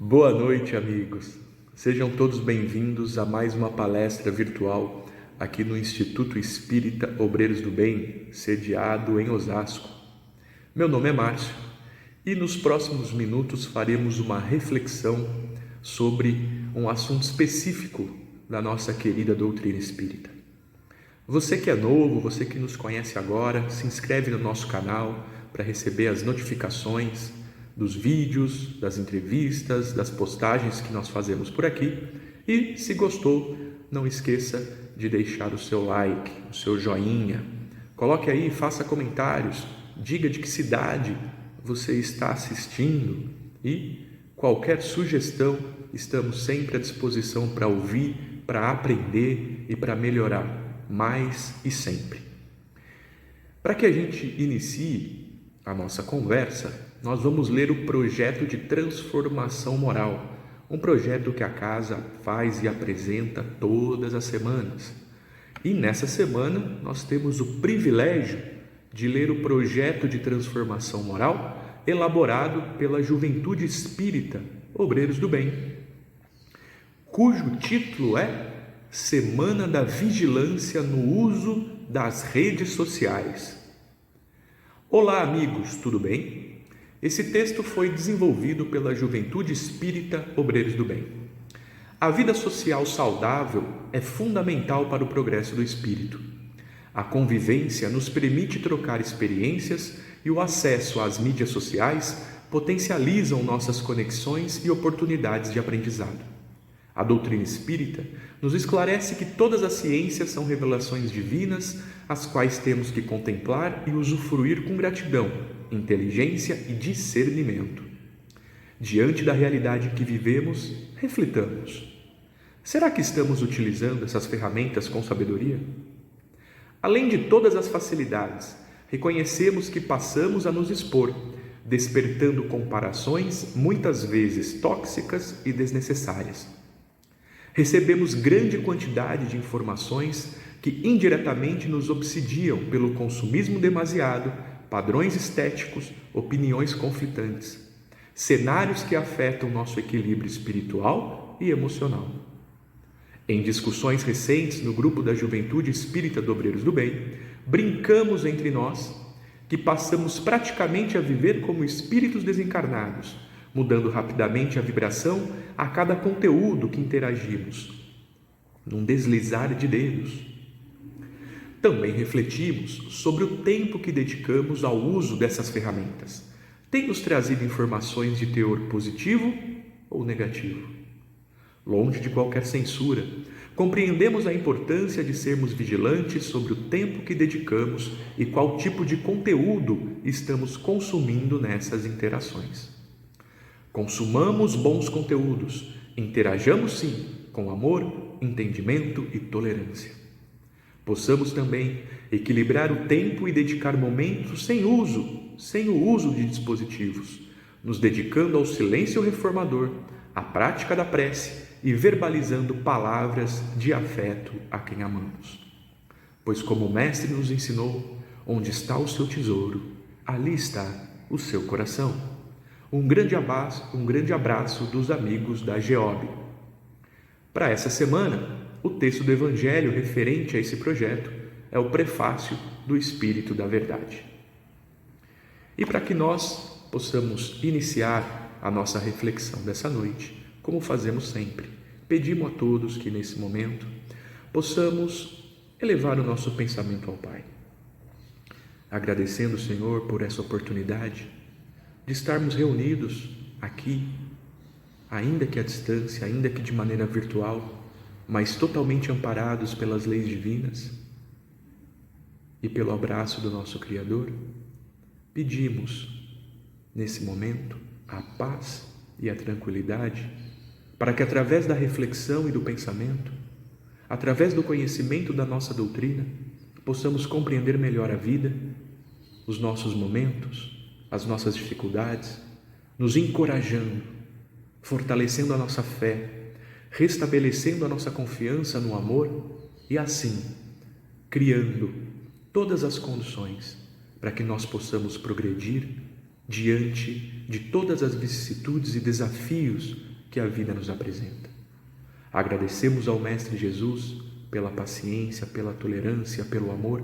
Boa noite, amigos. Sejam todos bem-vindos a mais uma palestra virtual aqui no Instituto Espírita Obreiros do Bem, sediado em Osasco. Meu nome é Márcio e nos próximos minutos faremos uma reflexão sobre um assunto específico da nossa querida doutrina espírita. Você que é novo, você que nos conhece agora, se inscreve no nosso canal para receber as notificações dos vídeos, das entrevistas, das postagens que nós fazemos por aqui. E se gostou, não esqueça de deixar o seu like, o seu joinha. Coloque aí, faça comentários, diga de que cidade você está assistindo e qualquer sugestão, estamos sempre à disposição para ouvir, para aprender e para melhorar mais e sempre. Para que a gente inicie a nossa conversa, nós vamos ler o projeto de transformação moral, um projeto que a casa faz e apresenta todas as semanas. E nessa semana nós temos o privilégio de ler o projeto de transformação moral elaborado pela Juventude Espírita Obreiros do Bem, cujo título é Semana da Vigilância no Uso das Redes Sociais. Olá, amigos, tudo bem? Esse texto foi desenvolvido pela Juventude Espírita Obreiros do Bem. A vida social saudável é fundamental para o progresso do espírito. A convivência nos permite trocar experiências e o acesso às mídias sociais potencializam nossas conexões e oportunidades de aprendizado. A doutrina espírita nos esclarece que todas as ciências são revelações divinas, as quais temos que contemplar e usufruir com gratidão, inteligência e discernimento. Diante da realidade que vivemos, reflitamos. Será que estamos utilizando essas ferramentas com sabedoria? Além de todas as facilidades, reconhecemos que passamos a nos expor, despertando comparações muitas vezes tóxicas e desnecessárias. Recebemos grande quantidade de informações que indiretamente nos obsidiam pelo consumismo demasiado, padrões estéticos, opiniões conflitantes, cenários que afetam nosso equilíbrio espiritual e emocional. Em discussões recentes no grupo da Juventude Espírita do Obreiros do Bem, brincamos entre nós que passamos praticamente a viver como espíritos desencarnados, mudando rapidamente a vibração a cada conteúdo que interagimos, num deslizar de dedos. Também refletimos sobre o tempo que dedicamos ao uso dessas ferramentas. Tem nos trazido informações de teor positivo ou negativo? Longe de qualquer censura, compreendemos a importância de sermos vigilantes sobre o tempo que dedicamos e qual tipo de conteúdo estamos consumindo nessas interações. Consumamos bons conteúdos, interajamos sim, com amor, entendimento e tolerância. Possamos também equilibrar o tempo e dedicar momentos sem o uso de dispositivos, nos dedicando ao silêncio reformador, à prática da prece e verbalizando palavras de afeto a quem amamos. Pois como o Mestre nos ensinou, onde está o seu tesouro, ali está o seu coração. Um grande abraço dos amigos da GEOB. Para essa semana, o texto do Evangelho referente a esse projeto é o prefácio do Espírito da Verdade. E para que nós possamos iniciar a nossa reflexão dessa noite, como fazemos sempre, pedimos a todos que nesse momento possamos elevar o nosso pensamento ao Pai, agradecendo o Senhor por essa oportunidade de estarmos reunidos aqui, ainda que à distância, ainda que de maneira virtual, mas totalmente amparados pelas leis divinas e pelo abraço do nosso Criador. Pedimos, nesse momento, a paz e a tranquilidade, para que através da reflexão e do pensamento, através do conhecimento da nossa doutrina, possamos compreender melhor a vida, os nossos momentos, as nossas dificuldades, nos encorajando, fortalecendo a nossa fé, restabelecendo a nossa confiança no amor e assim criando todas as condições para que nós possamos progredir diante de todas as vicissitudes e desafios que a vida nos apresenta. Agradecemos ao Mestre Jesus pela paciência, pela tolerância, pelo amor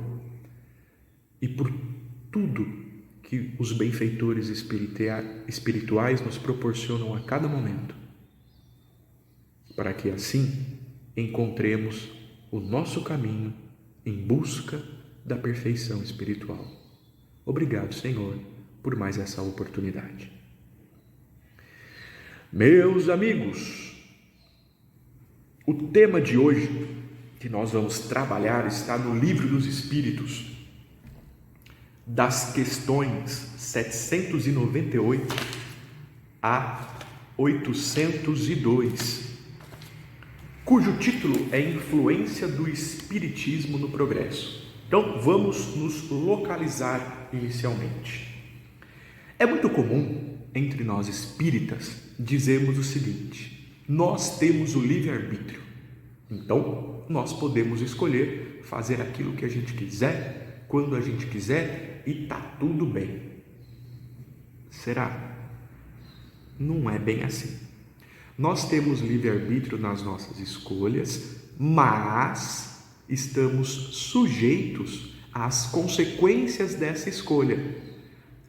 e por tudo que os benfeitores espirituais nos proporcionam a cada momento, para que assim encontremos o nosso caminho em busca da perfeição espiritual. Obrigado, Senhor, por mais essa oportunidade. Meus amigos, o tema de hoje que nós vamos trabalhar está no Livro dos Espíritos, das questões 798 a 802, cujo título é Influência do Espiritismo no Progresso. Então, vamos nos localizar inicialmente. É muito comum, entre nós espíritas, dizermos o seguinte: nós temos o livre-arbítrio, então nós podemos escolher fazer aquilo que a gente quiser, quando a gente quiser, e está tudo bem. Será? Não é bem assim. Nós temos livre-arbítrio nas nossas escolhas, mas estamos sujeitos às consequências dessa escolha,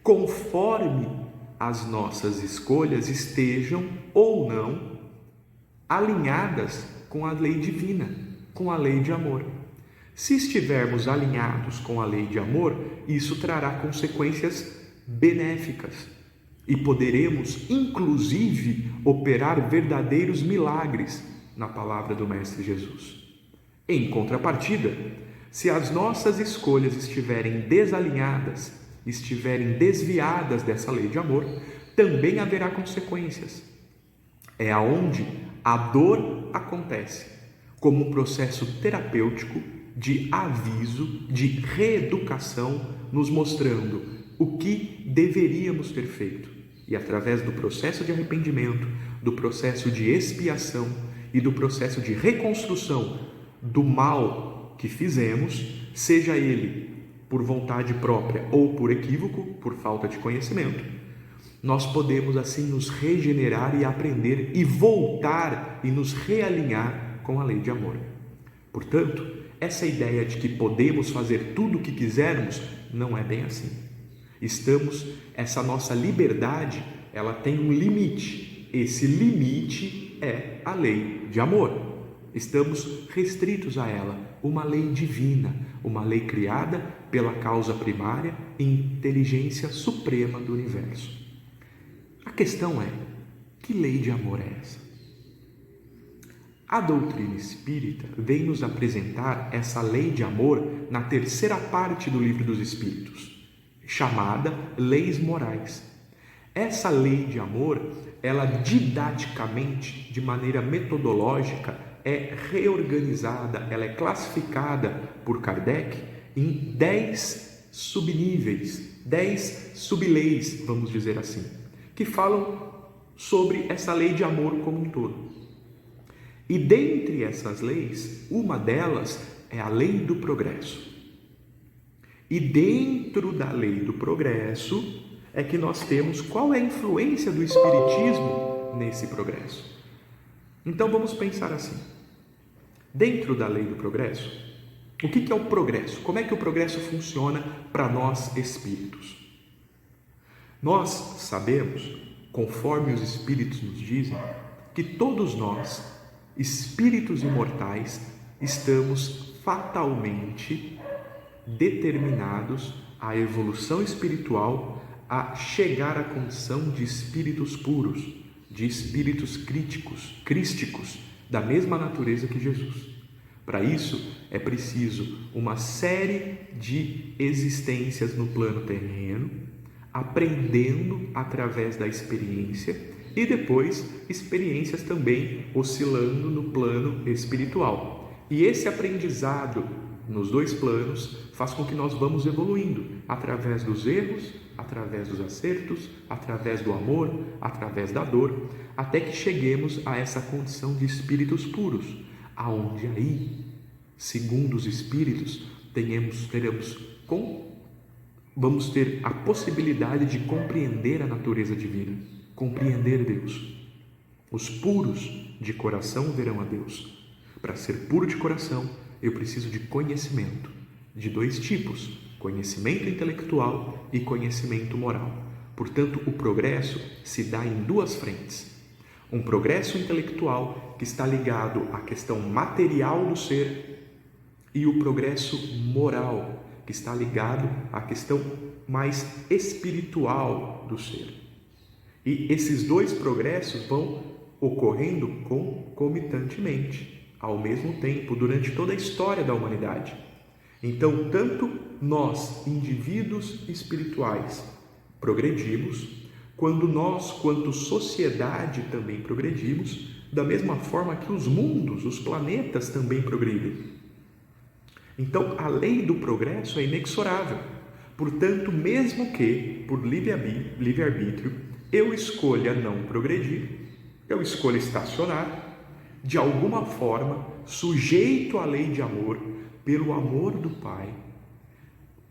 conforme as nossas escolhas estejam ou não alinhadas com a lei divina, com a lei de amor. Se estivermos alinhados com a lei de amor, isso trará consequências benéficas e poderemos, inclusive, operar verdadeiros milagres na palavra do Mestre Jesus. Em contrapartida, se as nossas escolhas estiverem desalinhadas, estiverem desviadas dessa lei de amor, também haverá consequências. É aonde a dor acontece, como um processo terapêutico de aviso, de reeducação, nos mostrando o que deveríamos ter feito. E através do processo de arrependimento, do processo de expiação e do processo de reconstrução do mal que fizemos, seja ele por vontade própria ou por equívoco, por falta de conhecimento, nós podemos assim nos regenerar e aprender e voltar e nos realinhar com a lei de amor. Portanto, essa ideia de que podemos fazer tudo o que quisermos não é bem assim. Essa nossa liberdade, ela tem um limite. Esse limite é a lei de amor. Estamos restritos a ela, uma lei divina, uma lei criada pela causa primária e inteligência suprema do universo. A questão é, que lei de amor é essa? A doutrina espírita vem nos apresentar essa lei de amor na terceira parte do Livro dos Espíritos, chamada Leis Morais. Essa lei de amor, ela didaticamente, de maneira metodológica, é reorganizada, ela é classificada por Kardec em 10 subníveis, 10 subleis, vamos dizer assim, que falam sobre essa lei de amor como um todo. E dentre essas leis, uma delas é a lei do progresso. E dentro da lei do progresso é que nós temos qual é a influência do Espiritismo nesse progresso. Então vamos pensar assim. Dentro da lei do progresso, o que é o progresso? Como é que o progresso funciona para nós espíritos? Nós sabemos, conforme os espíritos nos dizem, que todos nós, espíritos imortais, estamos fatalmente determinados à evolução espiritual, a chegar à condição de espíritos puros, de espíritos crísticos, da mesma natureza que Jesus. Para isso, é preciso uma série de existências no plano terreno, aprendendo através da experiência, e depois experiências também oscilando no plano espiritual. E esse aprendizado nos dois planos faz com que nós vamos evoluindo através dos erros, através dos acertos, através do amor, através da dor, até que cheguemos a essa condição de espíritos puros, aonde aí, segundo os espíritos, vamos ter a possibilidade de compreender a natureza divina, compreender Deus. Os puros de coração verão a Deus. Para ser puro de coração, eu preciso de conhecimento, de dois tipos: conhecimento intelectual e conhecimento moral. Portanto, o progresso se dá em duas frentes. Um progresso intelectual que está ligado à questão material do ser e o progresso moral que está ligado à questão mais espiritual do ser. E esses dois progressos vão ocorrendo concomitantemente, ao mesmo tempo, durante toda a história da humanidade. Então, tanto nós, indivíduos espirituais, progredimos, quanto sociedade também progredimos, da mesma forma que os mundos, os planetas também progridem. Então, a lei do progresso é inexorável. Portanto, mesmo que, por livre-arbítrio, eu escolha não progredir, eu escolha estacionar, de alguma forma, sujeito à lei de amor, pelo amor do Pai,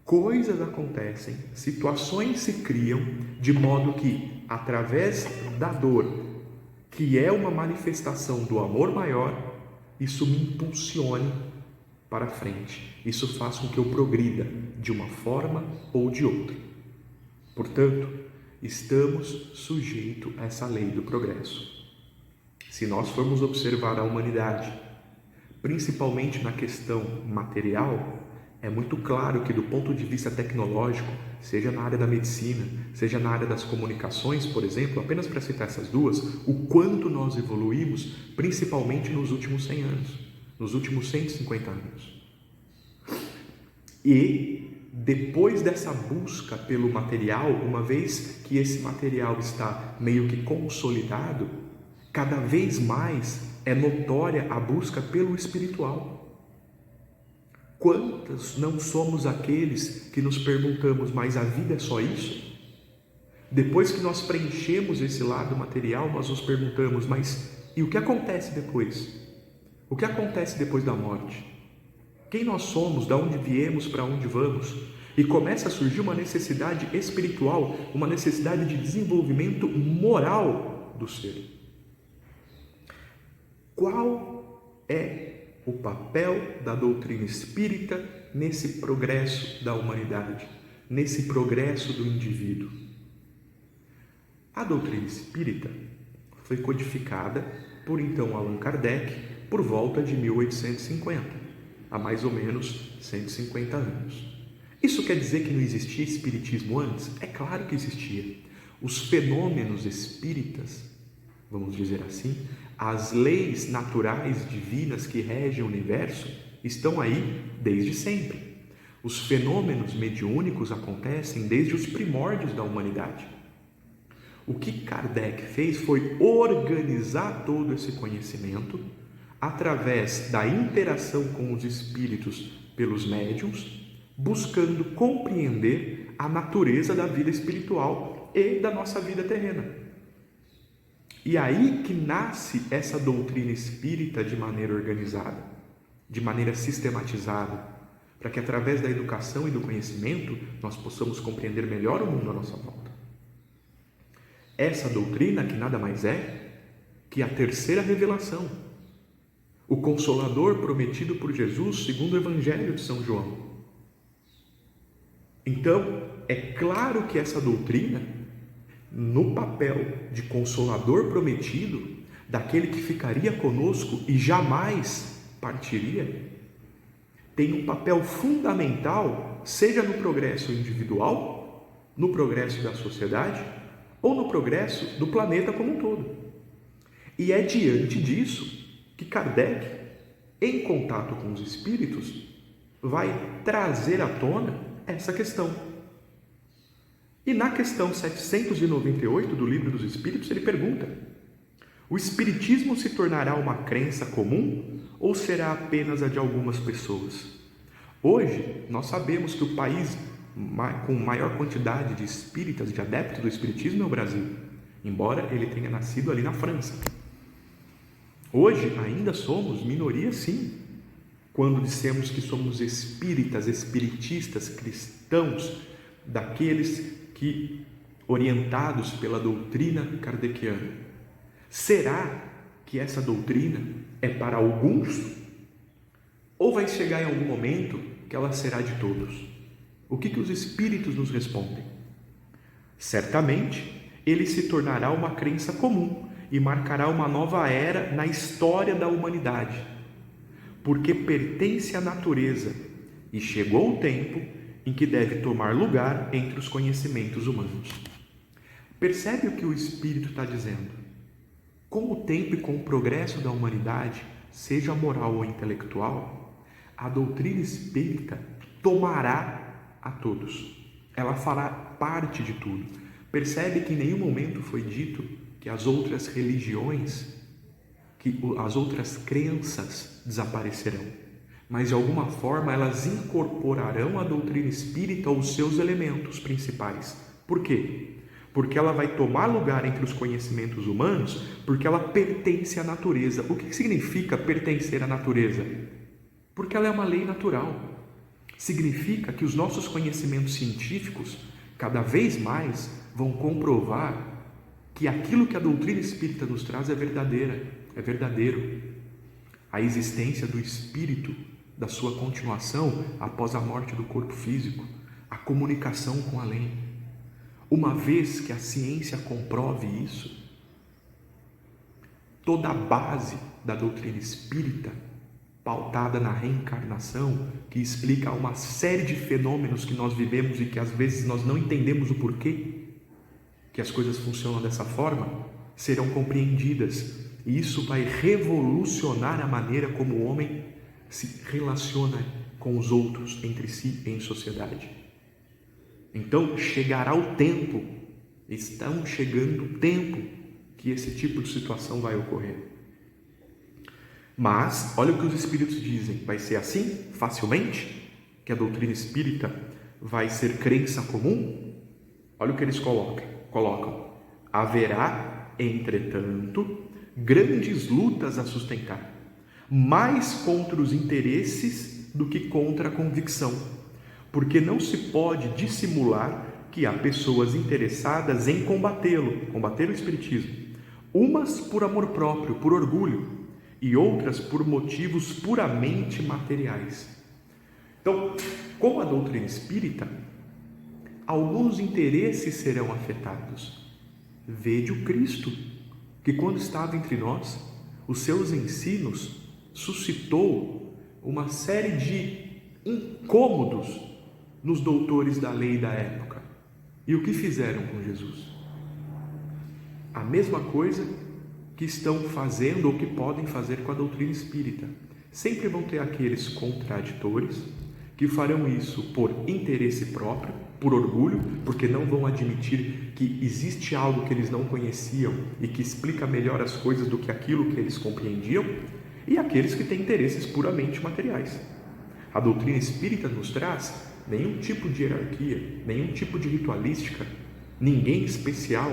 coisas acontecem, situações se criam, de modo que, através da dor, que é uma manifestação do amor maior, isso me impulsione para frente. Isso faz com que eu progrida de uma forma ou de outra. Portanto, estamos sujeitos a essa lei do progresso. Se nós formos observar a humanidade, principalmente na questão material, é muito claro que do ponto de vista tecnológico, seja na área da medicina, seja na área das comunicações, por exemplo, apenas para citar essas duas, o quanto nós evoluímos, principalmente nos últimos 100 anos, nos últimos 150 anos. E depois dessa busca pelo material, uma vez que esse material está meio que consolidado, cada vez mais é notória a busca pelo espiritual. Quantos não somos aqueles que nos perguntamos, mas a vida é só isso? Depois que nós preenchemos esse lado material, nós nos perguntamos, mas e o que acontece depois? O que acontece depois da morte? Quem nós somos, de onde viemos, para onde vamos? E começa a surgir uma necessidade espiritual, uma necessidade de desenvolvimento moral do ser. Qual é o papel da doutrina espírita nesse progresso da humanidade, nesse progresso do indivíduo? A doutrina espírita foi codificada por então Allan Kardec por volta de 1850, há mais ou menos 150 anos. Isso quer dizer que não existia espiritismo antes? É claro que existia. Os fenômenos espíritas, vamos dizer assim, as leis naturais divinas que regem o universo estão aí desde sempre. Os fenômenos mediúnicos acontecem desde os primórdios da humanidade. O que Kardec fez foi organizar todo esse conhecimento através da interação com os espíritos pelos médiuns, buscando compreender a natureza da vida espiritual e da nossa vida terrena. E aí que nasce essa doutrina espírita de maneira organizada, de maneira sistematizada, para que através da educação e do conhecimento nós possamos compreender melhor o mundo à nossa volta. Essa doutrina que nada mais é que a terceira revelação, o Consolador prometido por Jesus segundo o Evangelho de São João. Então, é claro que essa doutrina, no papel de Consolador prometido, daquele que ficaria conosco e jamais partiria, tem um papel fundamental, seja no progresso individual, no progresso da sociedade ou no progresso do planeta como um todo. E é diante disso que Kardec, em contato com os espíritos, vai trazer à tona essa questão. E na questão 798 do Livro dos Espíritos, ele pergunta: o espiritismo se tornará uma crença comum ou será apenas a de algumas pessoas? Hoje, nós sabemos que o país com maior quantidade de espíritas, de adeptos do espiritismo é o Brasil, embora ele tenha nascido ali na França. Hoje, ainda somos minoria, sim, quando dissemos que somos espíritas, espiritistas, cristãos, daqueles que, orientados pela doutrina kardeciana, Será que essa doutrina é para alguns? Ou vai chegar em algum momento que ela será de todos? O que os Espíritos nos respondem? Certamente, ele se tornará uma crença comum e marcará uma nova era na história da humanidade, porque pertence à natureza e chegou o tempo em que deve tomar lugar entre os conhecimentos humanos. Percebe o que o Espírito está dizendo? Com o tempo e com o progresso da humanidade, seja moral ou intelectual, a doutrina espírita tomará a todos. Ela fará parte de tudo. Percebe que em nenhum momento foi dito que as outras religiões, que as outras crenças desaparecerão, mas de alguma forma elas incorporarão a doutrina espírita aos seus elementos principais. Por quê? Porque ela vai tomar lugar entre os conhecimentos humanos, porque ela pertence à natureza. O que significa pertencer à natureza? Porque ela é uma lei natural. Significa que os nossos conhecimentos científicos, cada vez mais, vão comprovar que aquilo que a doutrina espírita nos traz é verdadeiro. A existência do espírito, da sua continuação após a morte do corpo físico, a comunicação com o além. Uma vez que a ciência comprove isso, toda a base da doutrina espírita, pautada na reencarnação, que explica uma série de fenômenos que nós vivemos e que às vezes nós não entendemos o porquê que as coisas funcionam dessa forma, serão compreendidas. E isso vai revolucionar a maneira como o homem se relaciona com os outros, entre si, em sociedade. Então chegará o tempo, estão chegando o tempo que esse tipo de situação vai ocorrer. Mas, olha o que os Espíritos dizem, vai ser assim, facilmente? Que a doutrina espírita vai ser crença comum? Olha o que eles colocam. Haverá, entretanto, grandes lutas a sustentar, mais contra os interesses do que contra a convicção, porque não se pode dissimular que há pessoas interessadas em combater o Espiritismo, umas por amor próprio, por orgulho, e outras por motivos puramente materiais. Então, com a doutrina espírita, alguns interesses serão afetados. Vede o Cristo, que quando estava entre nós, os seus ensinos suscitou uma série de incômodos nos doutores da lei da época. E o que fizeram com Jesus? A mesma coisa que estão fazendo ou que podem fazer com a doutrina espírita. Sempre vão ter aqueles contraditores que farão isso por interesse próprio, por orgulho, porque não vão admitir que existe algo que eles não conheciam e que explica melhor as coisas do que aquilo que eles compreendiam, e aqueles que têm interesses puramente materiais. A doutrina espírita nos traz nenhum tipo de hierarquia, nenhum tipo de ritualística, ninguém especial,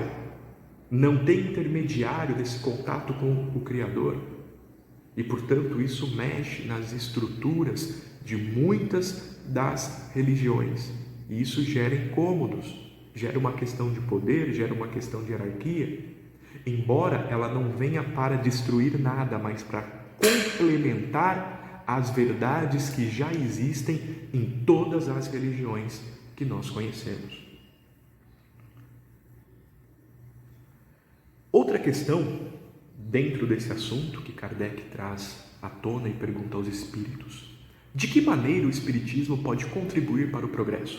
não tem intermediário desse contato com o Criador. E, portanto, isso mexe nas estruturas de muitas das religiões. E isso gera incômodos, gera uma questão de poder, gera uma questão de hierarquia. Embora ela não venha para destruir nada, mas para complementar as verdades que já existem em todas as religiões que nós conhecemos. Outra questão dentro desse assunto que Kardec traz à tona e pergunta aos espíritos: de que maneira o espiritismo pode contribuir para o progresso?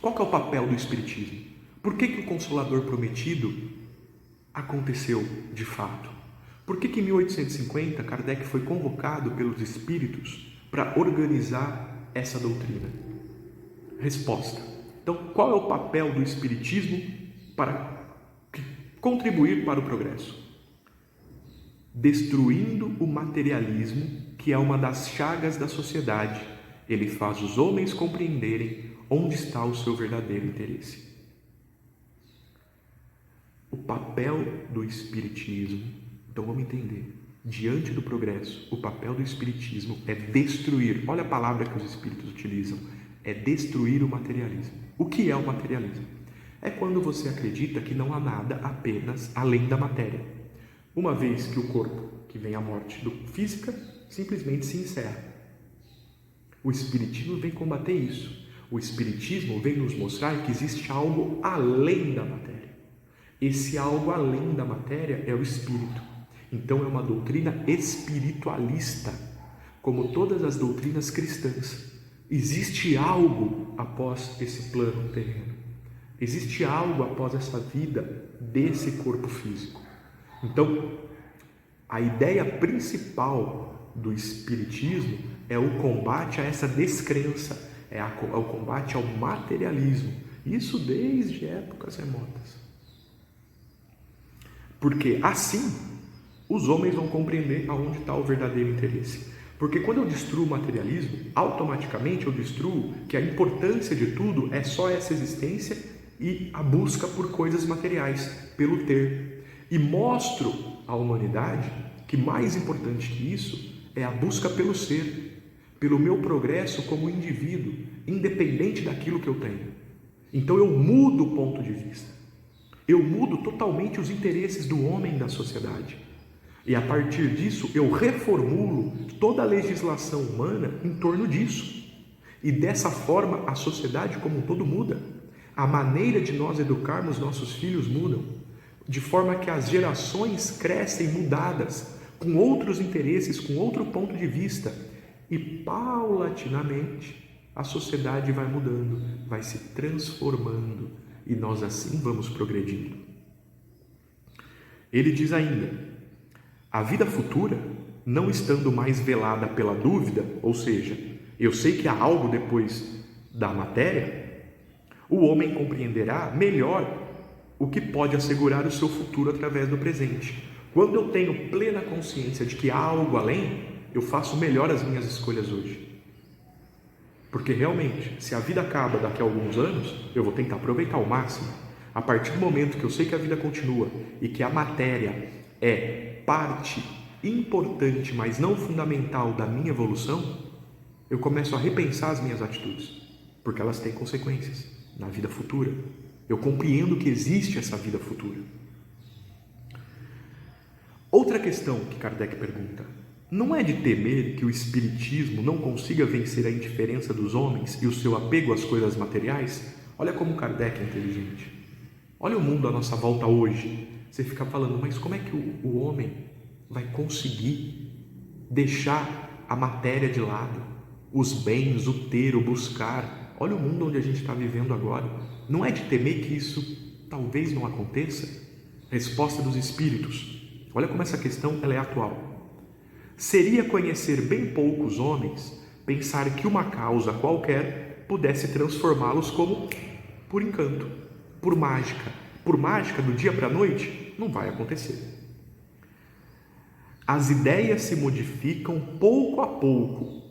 Qual que é o papel do espiritismo? Por que o Consolador Prometido aconteceu de fato? Por que em 1850 Kardec foi convocado pelos espíritos para organizar essa doutrina? Resposta. Então, qual é o papel do espiritismo para contribuir para o progresso? Destruindo o materialismo, que é uma das chagas da sociedade. Ele faz os homens compreenderem onde está o seu verdadeiro interesse. O papel do espiritismo, então vamos entender, diante do progresso, o papel do espiritismo é destruir, olha a palavra que os espíritos utilizam, é destruir o materialismo. O que é o materialismo? É quando você acredita que não há nada apenas além da matéria. uma vez que o corpo, que vem a morte física, simplesmente se encerra. O Espiritismo vem combater isso. O Espiritismo vem nos mostrar que existe algo além da matéria. Esse algo além da matéria é o Espírito. Então é uma doutrina espiritualista, como todas as doutrinas cristãs. Existe algo após esse plano terreno. Existe algo após essa vida desse corpo físico. Então, a ideia principal do Espiritismo é o combate a essa descrença, é o combate ao materialismo. Isso desde épocas remotas. Porque assim, os homens vão compreender aonde está o verdadeiro interesse. Porque quando eu destruo o materialismo, automaticamente eu destruo que a importância de tudo é só essa existência e a busca por coisas materiais, pelo ter. E mostro à humanidade que mais importante que isso é a busca pelo ser, pelo meu progresso como indivíduo, independente daquilo que eu tenho. Então eu mudo o ponto de vista. Eu mudo totalmente os interesses do homem da sociedade. E a partir disso, eu reformulo toda a legislação humana em torno disso. E dessa forma, a sociedade como um todo muda. A maneira de nós educarmos nossos filhos mudam. De forma que as gerações crescem mudadas, com outros interesses, com outro ponto de vista. E paulatinamente, a sociedade vai mudando, vai se transformando. E nós assim vamos progredindo. Ele diz ainda: a vida futura, não estando mais velada pela dúvida, ou seja, eu sei que há algo depois da matéria, o homem compreenderá melhor o que pode assegurar o seu futuro através do presente. Quando eu tenho plena consciência de que há algo além, eu faço melhor as minhas escolhas hoje. Porque realmente, se a vida acaba daqui a alguns anos, eu vou tentar aproveitar ao máximo. A partir do momento que eu sei que a vida continua e que a matéria é parte importante, mas não fundamental da minha evolução, eu começo a repensar as minhas atitudes, porque elas têm consequências na vida futura. Eu compreendo que existe essa vida futura. Outra questão que Kardec pergunta: não é de temer que o Espiritismo não consiga vencer a indiferença dos homens e o seu apego às coisas materiais? Olha como Kardec é inteligente. Olha o mundo à nossa volta hoje. Você fica falando, mas como é que o homem vai conseguir deixar a matéria de lado, os bens, o ter, o buscar? Olha o mundo onde a gente está vivendo agora. Não é de temer que isso talvez não aconteça? Resposta dos Espíritos. Olha como essa questão ela é atual. Seria conhecer bem poucos homens pensar que uma causa qualquer pudesse transformá-los como por encanto, por mágica. Por mágica, do dia para a noite, não vai acontecer. As ideias se modificam pouco a pouco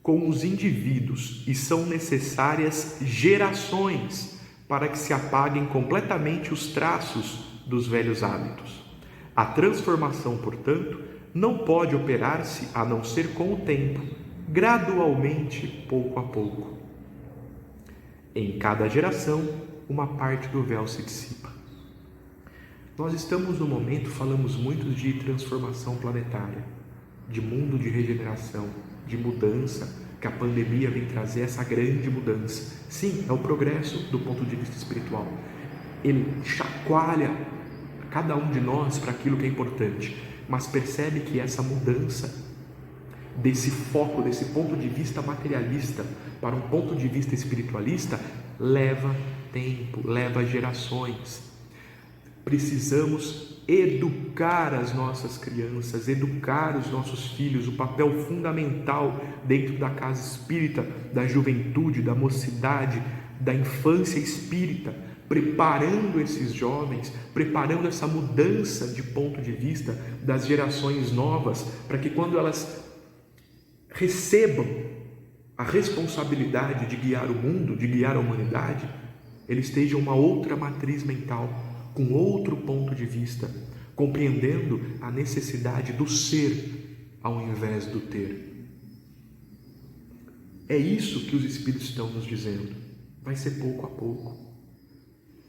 com os indivíduos e são necessárias gerações para que se apaguem completamente os traços dos velhos hábitos. A transformação, portanto, não pode operar-se a não ser com o tempo, gradualmente, pouco a pouco. Em cada geração, uma parte do véu se dissipa. Nós estamos no momento, falamos muito de transformação planetária, de mundo de regeneração, de mudança, que a pandemia vem trazer essa grande mudança. Sim, é o progresso do ponto de vista espiritual. Ele chacoalha cada um de nós para aquilo que é importante, mas percebe que essa mudança desse foco, desse ponto de vista materialista para um ponto de vista espiritualista, leva tempo, leva gerações. Precisamos educar as nossas crianças, educar os nossos filhos, o papel fundamental dentro da casa espírita, da juventude, da mocidade, da infância espírita, preparando esses jovens, preparando essa mudança de ponto de vista das gerações novas, para que quando elas recebam a responsabilidade de guiar o mundo, de guiar a humanidade, eles estejam uma outra matriz mental, com outro ponto de vista, compreendendo a necessidade do ser ao invés do ter. É isso que os Espíritos estão nos dizendo. Vai ser pouco a pouco.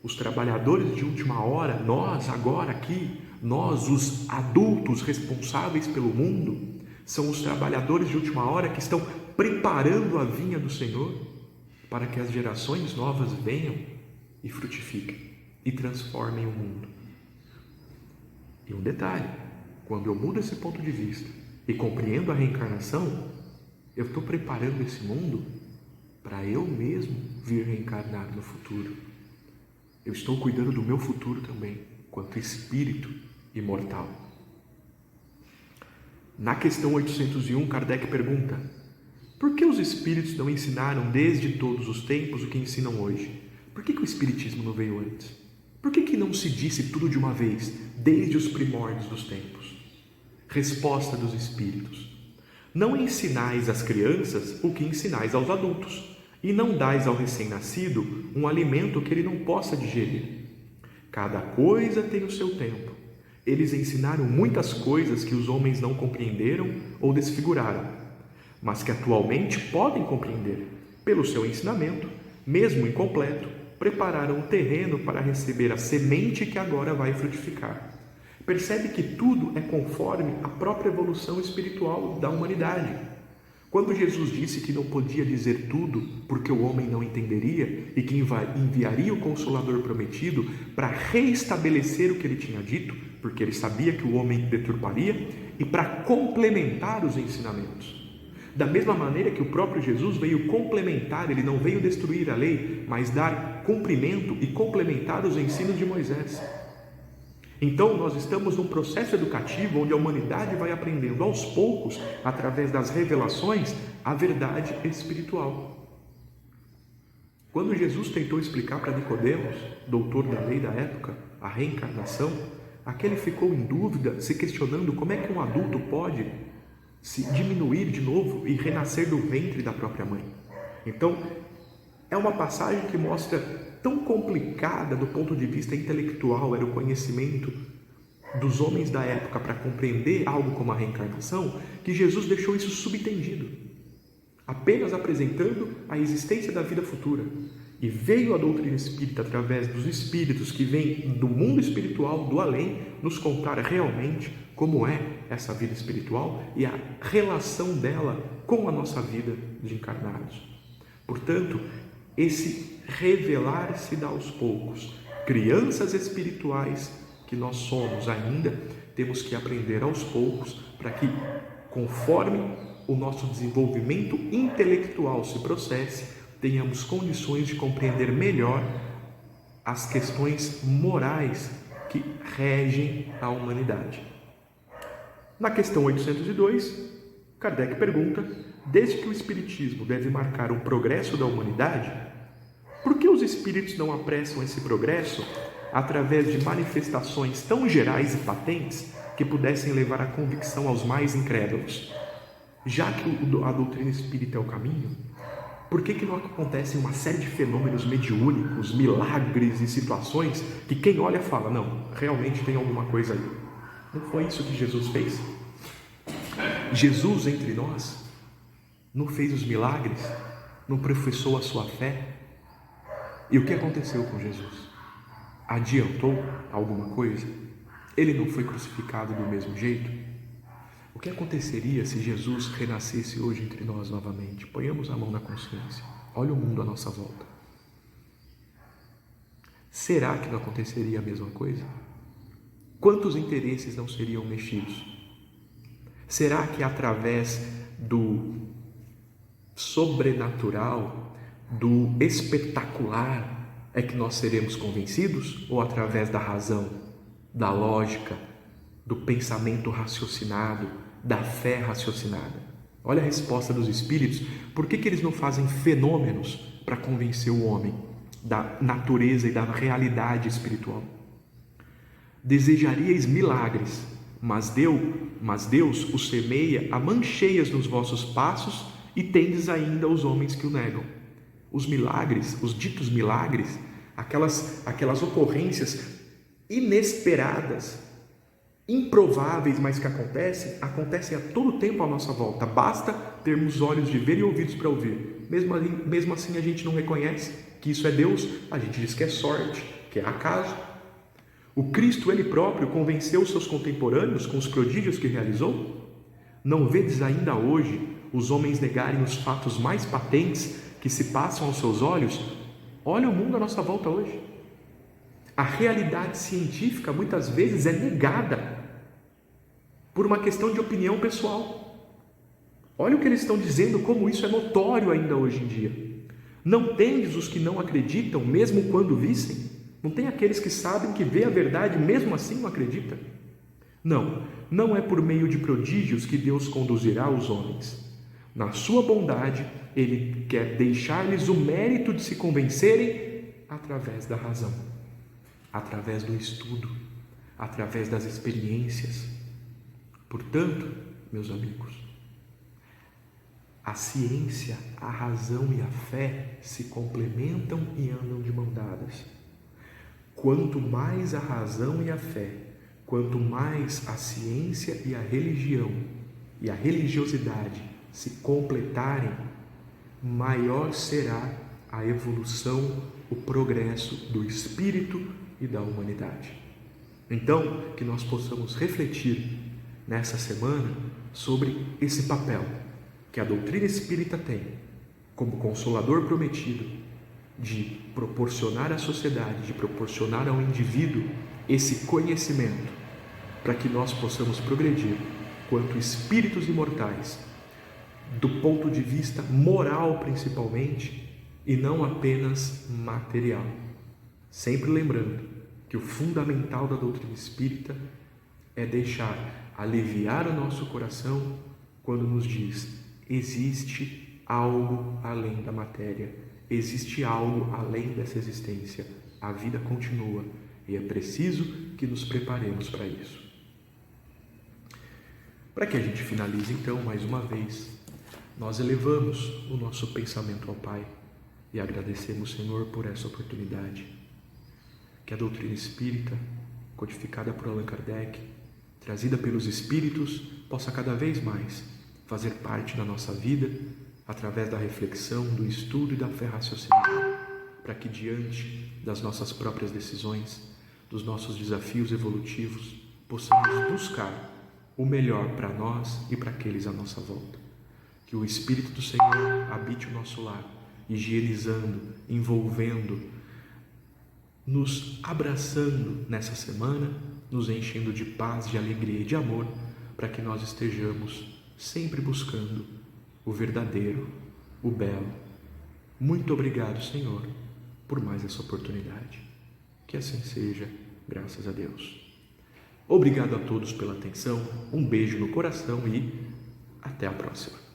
Os trabalhadores de última hora, nós agora aqui, Nós, os adultos responsáveis pelo mundo, são os trabalhadores de última hora que estão preparando a vinha do Senhor para que as gerações novas venham e frutifiquem e transformem o mundo. E um detalhe, quando eu mudo esse ponto de vista e compreendo a reencarnação, eu estou preparando esse mundo para eu mesmo vir reencarnar no futuro. Eu estou cuidando do meu futuro também, quanto espírito imortal. Na questão 801, Kardec pergunta: por que os espíritos não ensinaram desde todos os tempos o que ensinam hoje? Por que o espiritismo não veio antes? Por que não se disse tudo de uma vez, desde os primórdios dos tempos? Resposta dos espíritos: não ensinais às crianças o que ensinais aos adultos, e não dais ao recém-nascido um alimento que ele não possa digerir. Cada coisa tem o seu tempo. Eles ensinaram muitas coisas que os homens não compreenderam ou desfiguraram, mas que atualmente podem compreender. Pelo seu ensinamento, mesmo incompleto, prepararam o terreno para receber a semente que agora vai frutificar. Percebe que tudo é conforme a própria evolução espiritual da humanidade. Quando Jesus disse que não podia dizer tudo porque o homem não entenderia e que enviaria o Consolador prometido para reestabelecer o que ele tinha dito, porque ele sabia que o homem deturparia, e para complementar os ensinamentos. Da mesma maneira que o próprio Jesus veio complementar, ele não veio destruir a lei, mas dar cumprimento e complementar os ensinos de Moisés. Então nós estamos num processo educativo onde a humanidade vai aprendendo aos poucos, através das revelações, a verdade espiritual. Quando Jesus tentou explicar para Nicodemos, doutor da lei da época, a reencarnação, aquele ficou em dúvida, se questionando como é que um adulto pode se diminuir de novo e renascer do ventre da própria mãe. Então, é uma passagem que mostra tão complicada do ponto de vista intelectual era o conhecimento dos homens da época para compreender algo como a reencarnação, que Jesus deixou isso subentendido, apenas apresentando a existência da vida futura. E veio a doutrina espírita através dos espíritos que vêm do mundo espiritual, do além, nos contar realmente como é essa vida espiritual e a relação dela com a nossa vida de encarnados. Portanto, esse revelar-se dá aos poucos. Crianças espirituais que nós somos ainda, temos que aprender aos poucos para que, conforme o nosso desenvolvimento intelectual se processe, tenhamos condições de compreender melhor as questões morais que regem a humanidade. Na questão 802, Kardec pergunta: desde que o Espiritismo deve marcar o progresso da humanidade, por que os espíritos não apressam esse progresso através de manifestações tão gerais e patentes que pudessem levar à convicção aos mais incrédulos? Já que a doutrina espírita é o caminho, por que não acontecem uma série de fenômenos mediúnicos, milagres e situações que quem olha fala: não, realmente tem alguma coisa aí? Não foi isso que Jesus fez? Jesus entre nós não fez os milagres, não professou a sua fé? E o que aconteceu com Jesus? Adiantou alguma coisa? Ele não foi crucificado do mesmo jeito? O que aconteceria se Jesus renascesse hoje entre nós novamente? Ponhamos a mão na consciência. Olha o mundo à nossa volta. Será que não aconteceria a mesma coisa? Quantos interesses não seriam mexidos? Será que através do sobrenatural, do espetacular, é que nós seremos convencidos? Ou através da razão, da lógica, do pensamento raciocinado, da fé raciocinada? Olha a resposta dos espíritos. Por que eles não fazem fenômenos para convencer o homem da natureza e da realidade espiritual? Desejaríeis milagres, mas Deus os semeia a mancheias nos vossos passos, e tendes ainda os homens que o negam. Os milagres, os ditos milagres, aquelas ocorrências inesperadas, improváveis, mas que acontecem a todo tempo à nossa volta. Basta termos olhos de ver e ouvidos para ouvir. Mesmo assim a gente não reconhece que isso é Deus, a gente diz que é sorte, que é acaso. O Cristo, ele próprio, convenceu seus contemporâneos com os prodígios que realizou? Não vedes ainda hoje os homens negarem os fatos mais patentes que se passam aos seus olhos? Olha o mundo à nossa volta hoje. A realidade científica muitas vezes é negada por uma questão de opinião pessoal. Olha o que eles estão dizendo, como isso é notório ainda hoje em dia. Não tendes os que não acreditam, mesmo quando vissem? Não tem aqueles que sabem que vê a verdade, mesmo assim não acreditam? Não é por meio de prodígios que Deus conduzirá os homens. Na sua bondade, Ele quer deixar-lhes o mérito de se convencerem através da razão, através do estudo, através das experiências. Portanto, meus amigos, a ciência, a razão e a fé se complementam e andam de mão dadas. Quanto mais a razão e a fé, quanto mais a ciência e a religião e a religiosidade se completarem, maior será a evolução, o progresso do espírito e da humanidade. Então, que nós possamos refletir nessa semana sobre esse papel que a doutrina espírita tem como consolador prometido de proporcionar à sociedade, de proporcionar ao indivíduo esse conhecimento para que nós possamos progredir quanto espíritos imortais, do ponto de vista moral principalmente, e não apenas material. Sempre lembrando que o fundamental da doutrina espírita é deixar aliviar o nosso coração quando nos diz: existe algo além da matéria, existe algo além dessa existência, a vida continua e é preciso que nos preparemos para isso. Para que a gente finalize então, mais uma vez, nós elevamos o nosso pensamento ao Pai e agradecemos, Senhor, por essa oportunidade. Que a doutrina espírita, codificada por Allan Kardec, trazida pelos Espíritos, possa cada vez mais fazer parte da nossa vida através da reflexão, do estudo e da fé raciocinada, para que diante das nossas próprias decisões, dos nossos desafios evolutivos, possamos buscar o melhor para nós e para aqueles à nossa volta. Que o Espírito do Senhor habite o nosso lar, higienizando, envolvendo, nos abraçando nessa semana, nos enchendo de paz, de alegria e de amor, para que nós estejamos sempre buscando o verdadeiro, o belo. Muito obrigado, Senhor, por mais essa oportunidade. Que assim seja, graças a Deus. Obrigado a todos pela atenção, um beijo no coração e até a próxima.